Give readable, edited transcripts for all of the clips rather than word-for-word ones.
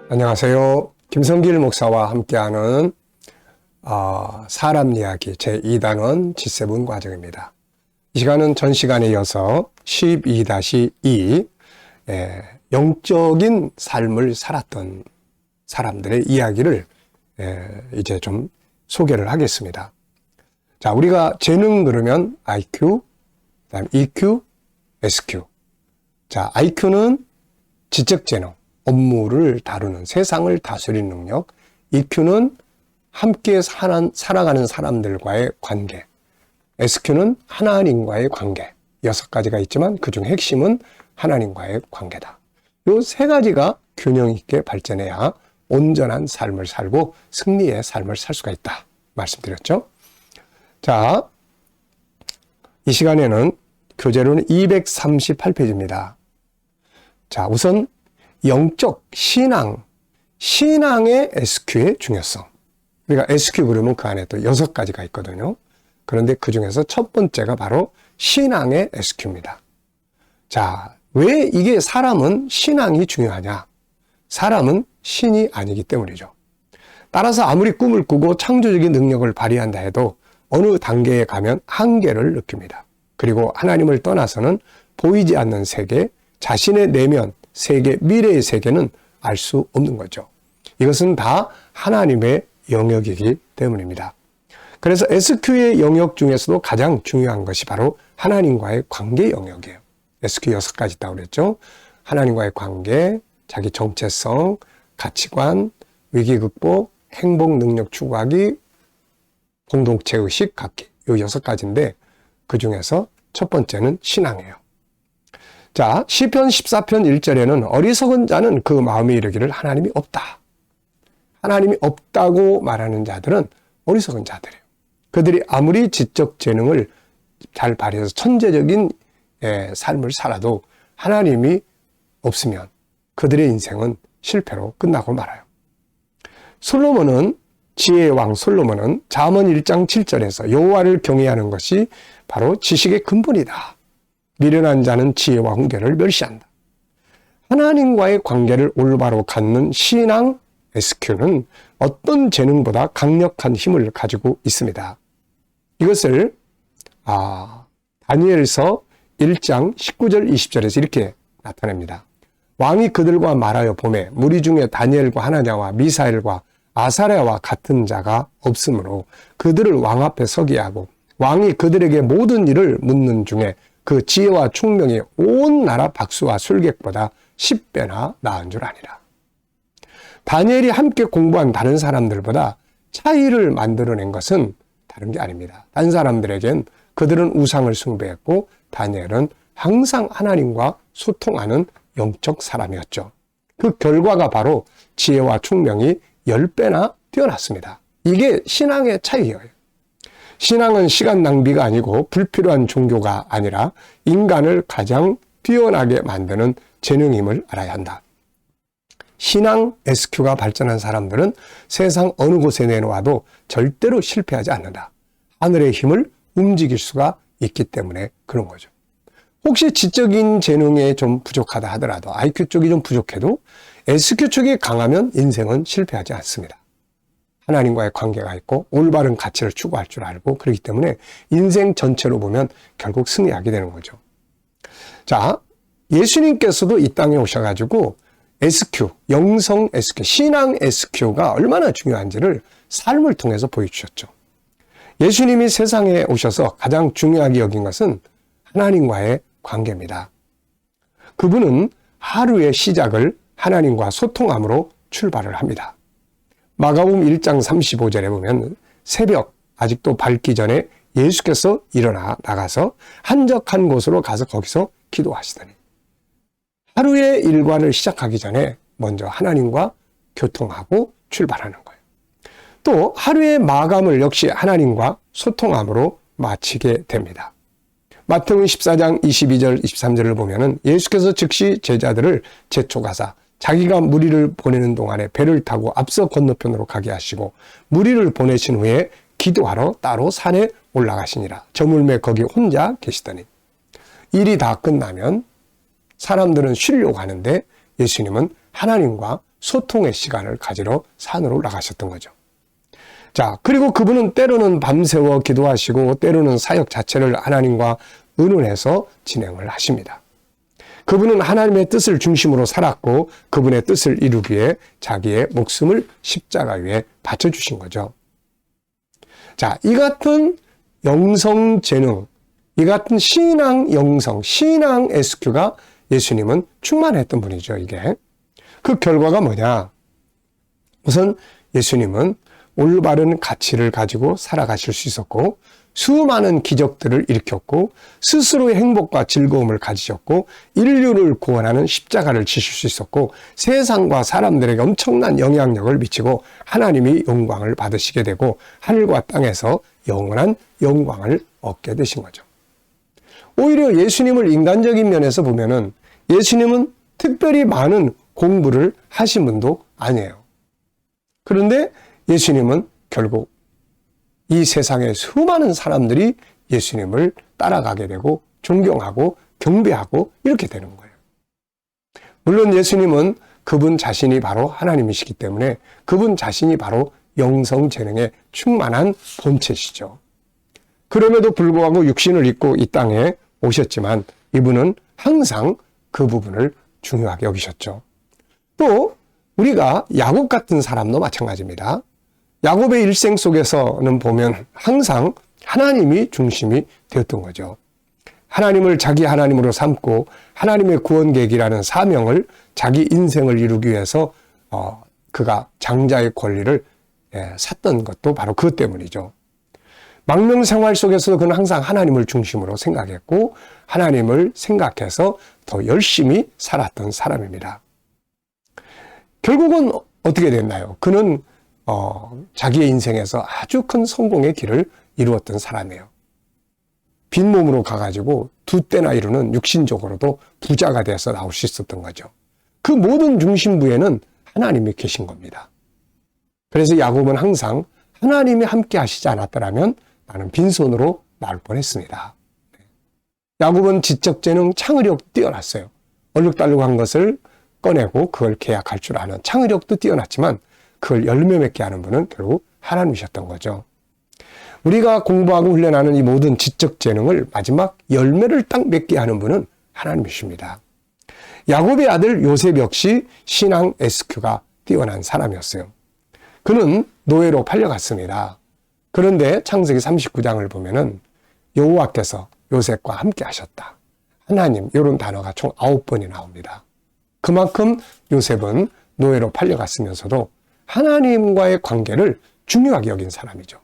안녕하세요. 김성길 목사와 함께하는 사람 이야기 제2단원 G7 과정입니다. 이 시간은 전 시간에 이어서 12-2 영적인 삶을 살았던 사람들의 이야기를 이제 좀 소개를 하겠습니다. 자, 우리가 재능 그러면 IQ, 그다음 EQ, SQ. 자, IQ는 지적 재능, 업무를 다루는 세상을 다스리는 능력, EQ는 함께 살아가는 사람들과의 관계, SQ는 하나님과의 관계. 6가지가 있지만 그중 핵심은 하나님과의 관계다. 이 3가지가 균형 있게 발전해야 온전한 삶을 살고 승리의 삶을 살 수가 있다 말씀드렸죠. 자, 이 시간에는 교재로는 238페이지입니다. 자, 우선 영적 신앙의 SQ의 중요성. 우리가 SQ 그러면 그 안에 또 6가지가 있거든요. 그런데 그 중에서 첫 번째가 바로 신앙의 SQ입니다. 자, 왜 이게 사람은 신앙이 중요하냐? 사람은 신이 아니기 때문이죠. 따라서 아무리 꿈을 꾸고 창조적인 능력을 발휘한다 해도 어느 단계에 가면 한계를 느낍니다. 그리고 하나님을 떠나서는 보이지 않는 세계, 자신의 내면, 세계, 미래의 세계는 알 수 없는 거죠. 이것은 다 하나님의 영역이기 때문입니다. 그래서 SQ의 영역 중에서도 가장 중요한 것이 바로 하나님과의 관계 영역이에요. SQ 6가지 있다고 그랬죠. 하나님과의 관계, 자기 정체성, 가치관, 위기 극복, 행복 능력 추구하기, 공동체 의식 갖기. 이 6가지인데 그 중에서 첫 번째는 신앙이에요. 자, 시편 14편 1절에는 어리석은 자는 그 마음에 이르기를 하나님이 없다. 하나님이 없다고 말하는 자들은 어리석은 자들이에요. 그들이 아무리 지적 재능을 잘 발휘해서 천재적인 삶을 살아도 하나님이 없으면 그들의 인생은 실패로 끝나고 말아요. 지혜의 왕 솔로몬은 잠언 1장 7절에서 여호와를 경외하는 것이 바로 지식의 근본이다. 미련한 자는 지혜와 훈계를 멸시한다. 하나님과의 관계를 올바로 갖는 신앙 SQ는 어떤 재능보다 강력한 힘을 가지고 있습니다. 이것을 다니엘서 1장 19절 20절에서 이렇게 나타냅니다. 왕이 그들과 말하여 보매 무리 중에 다니엘과 하나냐와 미사엘과 아사랴와 같은 자가 없으므로 그들을 왕 앞에 서게 하고 왕이 그들에게 모든 일을 묻는 중에 그 지혜와 총명이 온 나라 박수와 술객보다 10배나 나은 줄 아니라. 다니엘이 함께 공부한 다른 사람들보다 차이를 만들어낸 것은 다른 게 아닙니다. 다른 사람들에겐 그들은 우상을 숭배했고 다니엘은 항상 하나님과 소통하는 영적 사람이었죠. 그 결과가 바로 지혜와 총명이 10배나 뛰어났습니다. 이게 신앙의 차이예요. 신앙은 시간 낭비가 아니고 불필요한 종교가 아니라 인간을 가장 뛰어나게 만드는 재능임을 알아야 한다. 신앙 SQ가 발전한 사람들은 세상 어느 곳에 내놓아도 절대로 실패하지 않는다. 하늘의 힘을 움직일 수가 있기 때문에 그런 거죠. 혹시 지적인 재능에 좀 부족하다 하더라도 IQ 쪽이 좀 부족해도 SQ 쪽이 강하면 인생은 실패하지 않습니다. 하나님과의 관계가 있고 올바른 가치를 추구할 줄 알고 그렇기 때문에 인생 전체로 보면 결국 승리하게 되는 거죠. 자, 예수님께서도 이 땅에 오셔가지고 SQ, 영성 SQ, 신앙 SQ가 얼마나 중요한지를 삶을 통해서 보여주셨죠. 예수님이 세상에 오셔서 가장 중요하게 여긴 것은 하나님과의 관계입니다. 그분은 하루의 시작을 하나님과 소통함으로 출발을 합니다. 마가복음 1장 35절에 보면 새벽 아직도 밝기 전에 예수께서 일어나 나가서 한적한 곳으로 가서 거기서 기도하시더니 하루의 일과를 시작하기 전에 먼저 하나님과 교통하고 출발하는 거예요. 또 하루의 마감을 역시 하나님과 소통함으로 마치게 됩니다. 마태복음 14장 22절 23절을 보면은 예수께서 즉시 제자들을 재촉하사 자기가 무리를 보내는 동안에 배를 타고 앞서 건너편으로 가게 하시고 무리를 보내신 후에 기도하러 따로 산에 올라가시니라. 저물매 거기 혼자 계시더니 일이 다 끝나면 사람들은 쉬려고 하는데 예수님은 하나님과 소통의 시간을 가지러 산으로 올라가셨던 거죠. 자, 그리고 그분은 때로는 밤새워 기도하시고 때로는 사역 자체를 하나님과 의논해서 진행을 하십니다. 그분은 하나님의 뜻을 중심으로 살았고 그분의 뜻을 이루기 위해 자기의 목숨을 십자가 위에 바쳐주신 거죠. 자, 이 같은 영성 재능, 이 같은 신앙 영성, 신앙 SQ가 예수님은 충만했던 분이죠, 이게. 그 결과가 뭐냐? 우선 예수님은 올바른 가치를 가지고 살아가실 수 있었고 수많은 기적들을 일으켰고 스스로의 행복과 즐거움을 가지셨고 인류를 구원하는 십자가를 지실 수 있었고 세상과 사람들에게 엄청난 영향력을 미치고 하나님이 영광을 받으시게 되고 하늘과 땅에서 영원한 영광을 얻게 되신 거죠. 오히려 예수님을 인간적인 면에서 보면은 예수님은 특별히 많은 공부를 하신 분도 아니에요. 그런데 예수님은 결국 이 세상의 수많은 사람들이 예수님을 따라가게 되고 존경하고 경배하고 이렇게 되는 거예요. 물론 예수님은 그분 자신이 바로 하나님이시기 때문에 그분 자신이 바로 영성 재능에 충만한 본체시죠. 그럼에도 불구하고 육신을 입고 이 땅에 오셨지만 이분은 항상 그 부분을 중요하게 여기셨죠. 또 우리가 야곱 같은 사람도 마찬가지입니다. 야곱의 일생 속에서는 보면 항상 하나님이 중심이 되었던 거죠. 하나님을 자기 하나님으로 삼고 하나님의 구원 계획이라는 사명을 자기 인생을 이루기 위해서 그가 장자의 권리를 샀던 것도 바로 그것 때문이죠. 망명 생활 속에서도 그는 항상 하나님을 중심으로 생각했고 하나님을 생각해서 더 열심히 살았던 사람입니다. 결국은 어떻게 됐나요? 그는 자기의 인생에서 아주 큰 성공의 길을 이루었던 사람이에요. 빈몸으로 가가지고 두 때나 이루는 육신적으로도 부자가 돼서 나올 수 있었던 거죠. 그 모든 중심부에는 하나님이 계신 겁니다. 그래서 야곱은 항상 하나님이 함께 하시지 않았더라면 나는 빈손으로 나올 뻔했습니다. 야곱은 지적 재능, 창의력 뛰어났어요. 얼룩달룩한 것을 꺼내고 그걸 계약할 줄 아는 창의력도 뛰어났지만 그걸 열매 맺게 하는 분은 결국 하나님이셨던 거죠. 우리가 공부하고 훈련하는 이 모든 지적 재능을 마지막 열매를 딱 맺게 하는 분은 하나님이십니다. 야곱의 아들 요셉 역시 신앙 SQ가 뛰어난 사람이었어요. 그는 노예로 팔려갔습니다. 그런데 창세기 39장을 보면은 여호와께서 요셉과 함께 하셨다. 하나님, 이런 단어가 총 9번이 나옵니다. 그만큼 요셉은 노예로 팔려갔으면서도 하나님과의 관계를 중요하게 여긴 사람이죠.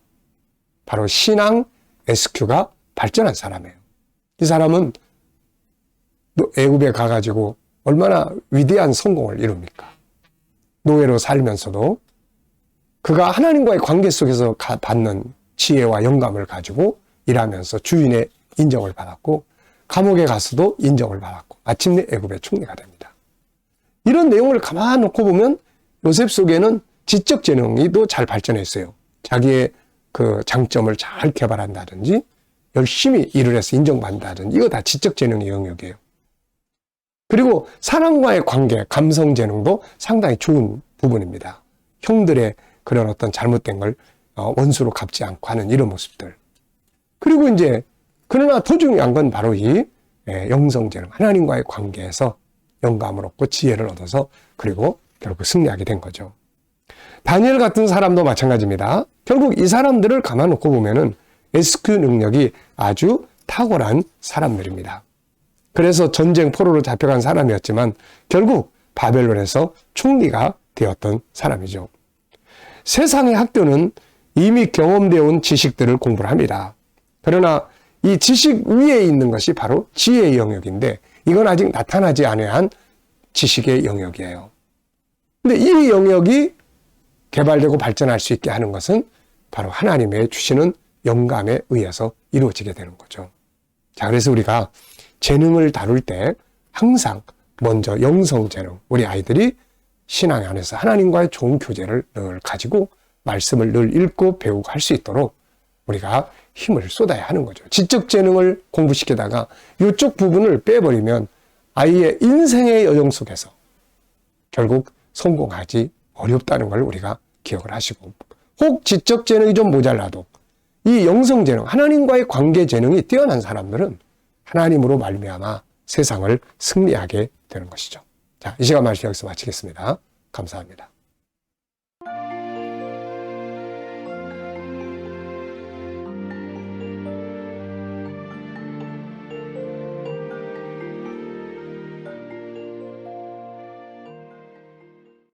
바로 신앙 SQ가 발전한 사람이에요. 이 사람은 애굽에 가가지고 얼마나 위대한 성공을 이룹니까? 노예로 살면서도 그가 하나님과의 관계 속에서 받는 지혜와 영감을 가지고 일하면서 주인의 인정을 받았고 감옥에 가서도 인정을 받았고 마침내 애굽의 총리가 됩니다. 이런 내용을 가만히 놓고 보면 요셉 속에는 지적 재능이 또 잘 발전했어요. 자기의 그 장점을 잘 개발한다든지 열심히 일을 해서 인정받는다든지 이거 다 지적 재능의 영역이에요. 그리고 사람과의 관계, 감성 재능도 상당히 좋은 부분입니다. 형들의 그런 어떤 잘못된 걸 원수로 갚지 않고 하는 이런 모습들. 그리고 이제 그러나 더 중요한 건 바로 이 영성 재능, 하나님과의 관계에서 영감을 얻고 지혜를 얻어서 그리고 결국 승리하게 된 거죠. 다니엘 같은 사람도 마찬가지입니다. 결국 이 사람들을 가만 놓고 보면은 SQ 능력이 아주 탁월한 사람들입니다. 그래서 전쟁 포로로 잡혀간 사람이었지만 결국 바벨론에서 총리가 되었던 사람이죠. 세상의 학교는 이미 경험되어 온 지식들을 공부를 합니다. 그러나 이 지식 위에 있는 것이 바로 지혜의 영역인데 이건 아직 나타나지 않은 지식의 영역이에요. 근데 이 영역이 개발되고 발전할 수 있게 하는 것은 바로 하나님의 주시는 영감에 의해서 이루어지게 되는 거죠. 자, 그래서 우리가 재능을 다룰 때 항상 먼저 영성 재능, 우리 아이들이 신앙 안에서 하나님과의 좋은 교제를 늘 가지고 말씀을 늘 읽고 배우고 할 수 있도록 우리가 힘을 쏟아야 하는 거죠. 지적 재능을 공부시키다가 이쪽 부분을 빼버리면 아이의 인생의 여정 속에서 결국 성공하지 어렵다는 걸 우리가 기억을 하시고, 혹 지적 재능이 좀 모자라도 이 영성 재능, 하나님과의 관계 재능이 뛰어난 사람들은 하나님으로 말미암아 세상을 승리하게 되는 것이죠. 자, 이 시간 말씀 여기서 마치겠습니다. 감사합니다.